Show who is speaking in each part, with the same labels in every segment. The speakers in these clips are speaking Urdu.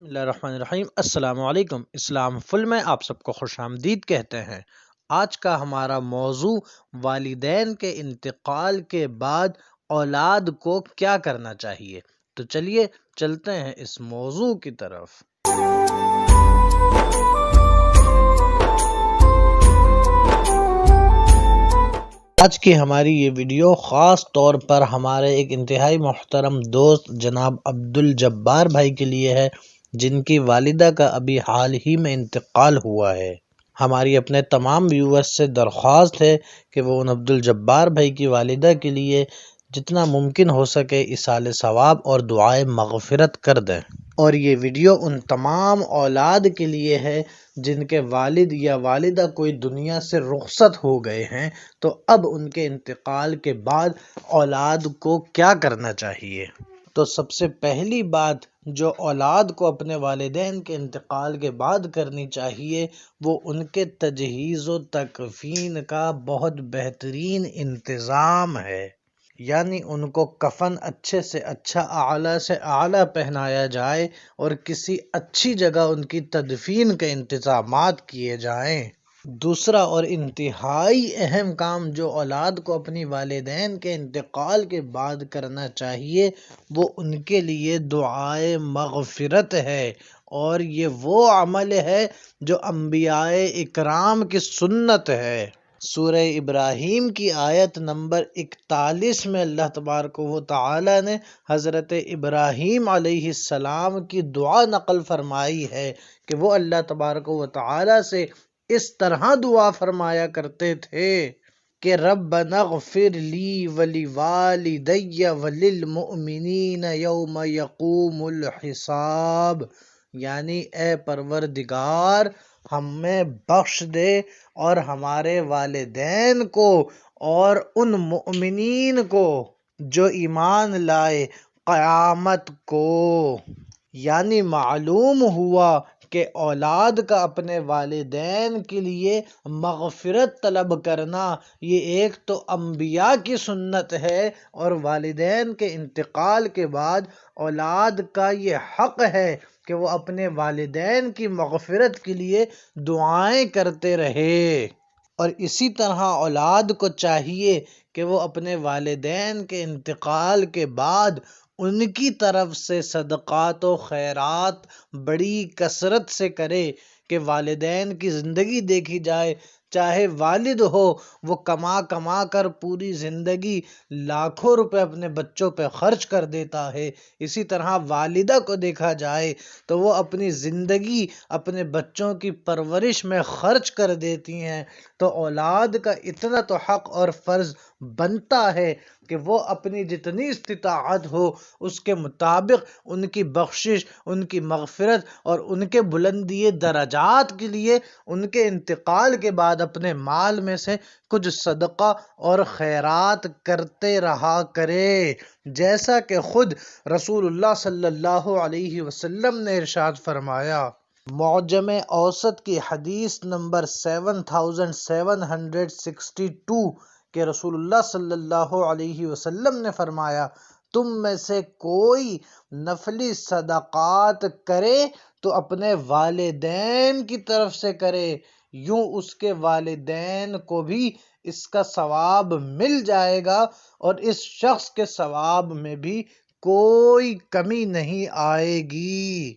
Speaker 1: بسم اللہ الرحمن الرحیم۔ السلام علیکم۔ اسلام فل میں آپ سب کو خوش آمدید کہتے ہیں۔ آج کا ہمارا موضوع والدین کے انتقال کے بعد اولاد کو کیا کرنا چاہیے۔ تو چلیے چلتے ہیں اس موضوع کی طرف۔ آج کی ہماری یہ ویڈیو خاص طور پر ہمارے ایک انتہائی محترم دوست جناب عبدالجبار بھائی کے لیے ہے، جن کی والدہ کا ابھی حال ہی میں انتقال ہوا ہے۔ ہماری اپنے تمام ویورز سے درخواست ہے کہ وہ ان عبدالجبار بھائی کی والدہ کے لیے جتنا ممکن ہو سکے ایصال ثواب اور دعائے مغفرت کر دیں۔ اور یہ ویڈیو ان تمام اولاد کے لیے ہے جن کے والد یا والدہ کوئی دنیا سے رخصت ہو گئے ہیں، تو اب ان کے انتقال کے بعد اولاد کو کیا کرنا چاہیے۔ تو سب سے پہلی بات جو اولاد کو اپنے والدین کے انتقال کے بعد کرنی چاہیے، وہ ان کے تجہیز و تکفین کا بہت بہترین انتظام ہے۔ یعنی ان کو کفن اچھے سے اچھا، اعلیٰ سے اعلیٰ پہنایا جائے اور کسی اچھی جگہ ان کی تدفین کے انتظامات کیے جائیں۔ دوسرا اور انتہائی اہم کام جو اولاد کو اپنی والدین کے انتقال کے بعد کرنا چاہیے، وہ ان کے لیے دعائے مغفرت ہے۔ اور یہ وہ عمل ہے جو انبیاء اکرام کی سنت ہے۔ سورہ ابراہیم کی آیت نمبر 41 میں اللہ تبارک و تعالی نے حضرت ابراہیم علیہ السلام کی دعا نقل فرمائی ہے کہ وہ اللہ تبارک و تعالی سے اس طرح دعا فرمایا کرتے تھے کہ ربنا اغفر لی ولوالدی وللمؤمنین یوم یقوم الحساب، یعنی اے پروردگار ہمیں بخش دے اور ہمارے والدین کو اور ان مؤمنین کو جو ایمان لائے قیامت کو۔ یعنی معلوم ہوا کہ اولاد کا اپنے والدین کے لیے مغفرت طلب کرنا یہ ایک تو انبیاء کی سنت ہے، اور والدین کے انتقال کے بعد اولاد کا یہ حق ہے کہ وہ اپنے والدین کی مغفرت کے لیے دعائیں کرتے رہے۔ اور اسی طرح اولاد کو چاہیے کہ وہ اپنے والدین کے انتقال کے بعد ان کی طرف سے صدقات و خیرات بڑی کثرت سے کرے کہ والدین کی زندگی دیکھی جائے۔ چاہے والد ہو وہ کما کما کر پوری زندگی لاکھوں روپے اپنے بچوں پہ خرچ کر دیتا ہے، اسی طرح والدہ کو دیکھا جائے تو وہ اپنی زندگی اپنے بچوں کی پرورش میں خرچ کر دیتی ہیں۔ تو اولاد کا اتنا تو حق اور فرض بنتا ہے کہ وہ اپنی جتنی استطاعت ہو اس کے مطابق ان کی بخشش، ان کی مغفرت اور ان کے بلندی درجات کے لیے ان کے انتقال کے بعد اپنے مال میں سے کچھ صدقہ اور خیرات کرتے رہا کرے، جیسا کہ خود رسول اللہ صلی اللہ علیہ وسلم نے ارشاد فرمایا۔ معجم اوسط کی حدیث نمبر 7762 کہ رسول اللہ صلی اللہ علیہ وسلم نے فرمایا، تم میں سے کوئی نفلی صدقات کرے تو اپنے والدین کی طرف سے کرے، یوں اس کے والدین کو بھی اس کا ثواب مل جائے گا اور اس شخص کے ثواب میں بھی کوئی کمی نہیں آئے گی۔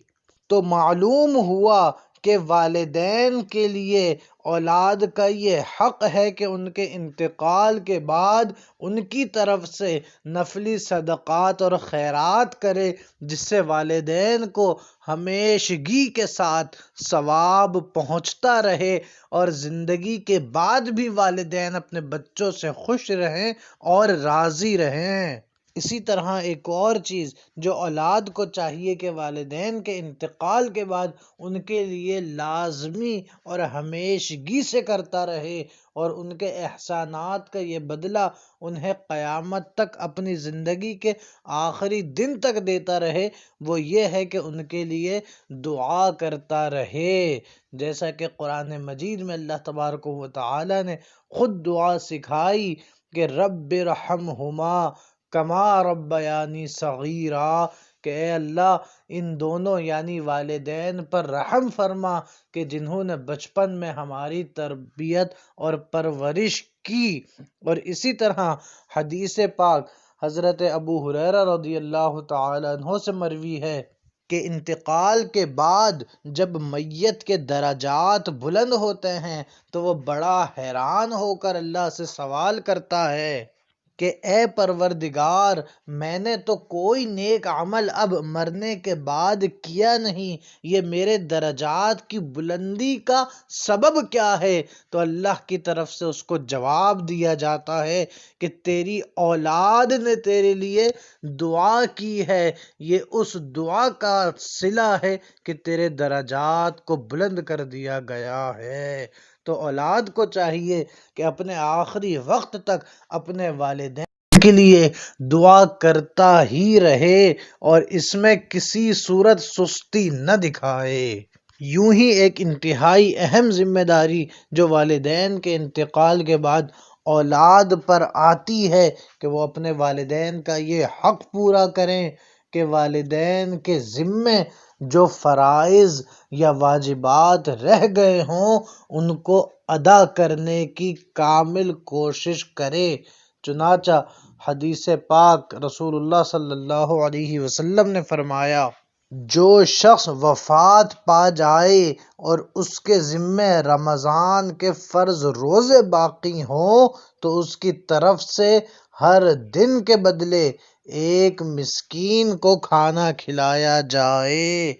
Speaker 1: تو معلوم ہوا کہ والدین کے لیے اولاد کا یہ حق ہے کہ ان کے انتقال کے بعد ان کی طرف سے نفلی صدقات اور خیرات کرے، جس سے والدین کو ہمیشگی کے ساتھ ثواب پہنچتا رہے اور زندگی کے بعد بھی والدین اپنے بچوں سے خوش رہیں اور راضی رہیں۔ اسی طرح ایک اور چیز جو اولاد کو چاہیے کہ والدین کے انتقال کے بعد ان کے لیے لازمی اور ہمیشگی سے کرتا رہے اور ان کے احسانات کا یہ بدلہ انہیں قیامت تک اپنی زندگی کے آخری دن تک دیتا رہے، وہ یہ ہے کہ ان کے لیے دعا کرتا رہے، جیسا کہ قرآن مجید میں اللہ تبارک و تعالی نے خود دعا سکھائی کہ رب ارحمہما کما ربیانی صغیرا، کہ اے اللہ ان دونوں یعنی والدین پر رحم فرما کہ جنہوں نے بچپن میں ہماری تربیت اور پرورش کی۔ اور اسی طرح حدیث پاک حضرت ابو ہریرہ رضی اللہ تعالی عنہ سے مروی ہے کہ انتقال کے بعد جب میت کے درجات بلند ہوتے ہیں تو وہ بڑا حیران ہو کر اللہ سے سوال کرتا ہے کہ اے پروردگار، میں نے تو کوئی نیک عمل اب مرنے کے بعد کیا نہیں، یہ میرے درجات کی بلندی کا سبب کیا ہے؟ تو اللہ کی طرف سے اس کو جواب دیا جاتا ہے کہ تیری اولاد نے تیرے لیے دعا کی ہے، یہ اس دعا کا صلہ ہے کہ تیرے درجات کو بلند کر دیا گیا ہے۔ تو اولاد کو چاہیے کہ اپنے آخری وقت تک اپنے والدین کے لیے دعا کرتا ہی رہے اور اس میں کسی صورت سستی نہ دکھائے۔ یوں ہی ایک انتہائی اہم ذمہ داری جو والدین کے انتقال کے بعد اولاد پر آتی ہے کہ وہ اپنے والدین کا یہ حق پورا کریں کہ والدین کے ذمے جو فرائض یا واجبات رہ گئے ہوں ان کو ادا کرنے کی کامل کوشش کرے۔ چنانچہ حدیث پاک رسول اللہ صلی اللہ علیہ وسلم نے فرمایا، جو شخص وفات پا جائے اور اس کے ذمے رمضان کے فرض روزے باقی ہوں تو اس کی طرف سے ہر دن کے بدلے ایک مسکین کو کھانا کھلایا جائے۔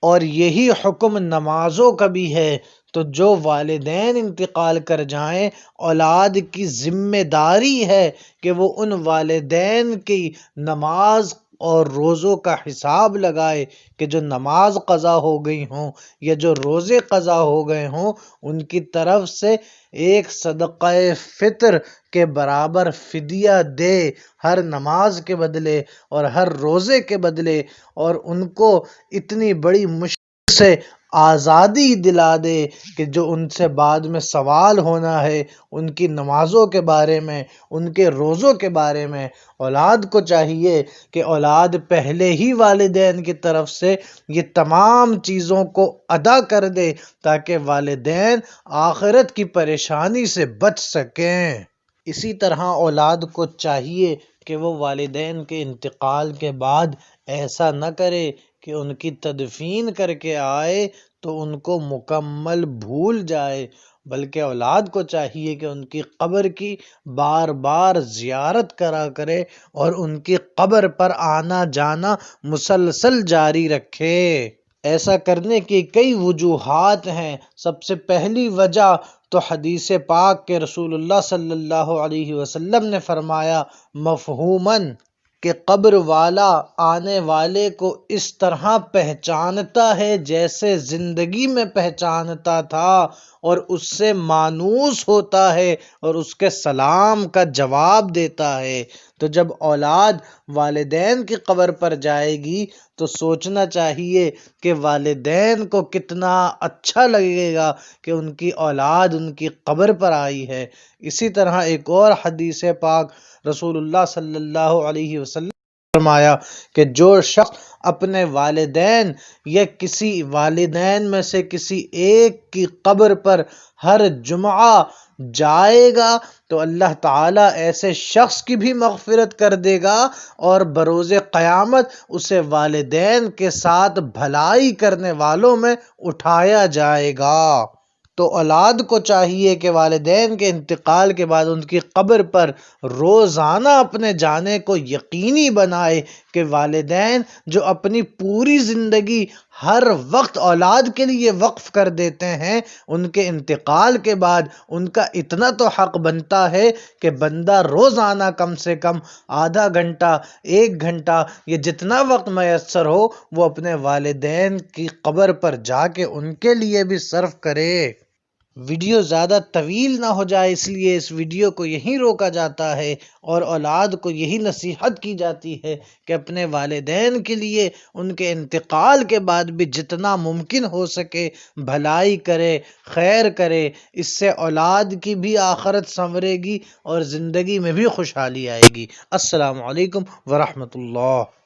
Speaker 1: اور یہی حکم نمازوں کا بھی ہے۔ تو جو والدین انتقال کر جائیں، اولاد کی ذمہ داری ہے کہ وہ ان والدین کی نماز اور روزوں کا حساب لگائے کہ جو نماز قضا ہو گئی ہوں یا جو روزے قضا ہو گئے ہوں ان کی طرف سے ایک صدقہ فطر کے برابر فدیہ دے، ہر نماز کے بدلے اور ہر روزے کے بدلے، اور ان کو اتنی بڑی مشکل سے آزادی دلا دے کہ جو ان سے بعد میں سوال ہونا ہے ان کی نمازوں کے بارے میں، ان کے روزوں کے بارے میں۔ اولاد کو چاہیے کہ اولاد پہلے ہی والدین کی طرف سے یہ تمام چیزوں کو ادا کر دے تاکہ والدین آخرت کی پریشانی سے بچ سکیں۔ اسی طرح اولاد کو چاہیے کہ وہ والدین کے انتقال کے بعد ایسا نہ کرے کہ ان کی تدفین کر کے آئے تو ان کو مکمل بھول جائے، بلکہ اولاد کو چاہیے کہ ان کی قبر کی بار بار زیارت کرا کرے اور ان کی قبر پر آنا جانا مسلسل جاری رکھے۔ ایسا کرنے کی کئی وجوہات ہیں۔ سب سے پہلی وجہ تو حدیث پاک کے رسول اللہ صلی اللہ علیہ وسلم نے فرمایا مفہوماً کہ قبر والا آنے والے کو اس طرح پہچانتا ہے جیسے زندگی میں پہچانتا تھا، اور اس سے مانوس ہوتا ہے اور اس کے سلام کا جواب دیتا ہے۔ تو جب اولاد والدین کی قبر پر جائے گی تو سوچنا چاہیے کہ والدین کو کتنا اچھا لگے گا کہ ان کی اولاد ان کی قبر پر آئی ہے۔ اسی طرح ایک اور حدیث پاک رسول اللہ صلی اللہ علیہ وسلم نے فرمایا کہ جو شخص اپنے والدین یا کسی والدین میں سے کسی ایک کی قبر پر ہر جمعہ جائے گا تو اللہ تعالیٰ ایسے شخص کی بھی مغفرت کر دے گا اور بروز قیامت اسے والدین کے ساتھ بھلائی کرنے والوں میں اٹھایا جائے گا۔ تو اولاد کو چاہیے کہ والدین کے انتقال کے بعد ان کی قبر پر روزانہ اپنے جانے کو یقینی بنائے کہ والدین جو اپنی پوری زندگی ہر وقت اولاد کے لیے وقف کر دیتے ہیں، ان کے انتقال کے بعد ان کا اتنا تو حق بنتا ہے کہ بندہ روزانہ کم سے کم آدھا گھنٹہ، 1 گھنٹہ یا جتنا وقت میسر ہو وہ اپنے والدین کی قبر پر جا کے ان کے لیے بھی صرف کرے۔ ویڈیو زیادہ طویل نہ ہو جائے اس لیے اس ویڈیو کو یہیں روکا جاتا ہے اور اولاد کو یہی نصیحت کی جاتی ہے کہ اپنے والدین کے لیے ان کے انتقال کے بعد بھی جتنا ممکن ہو سکے بھلائی کرے، خیر کرے۔ اس سے اولاد کی بھی آخرت سنورے گی اور زندگی میں بھی خوشحالی آئے گی۔ السلام علیکم ورحمۃ اللہ۔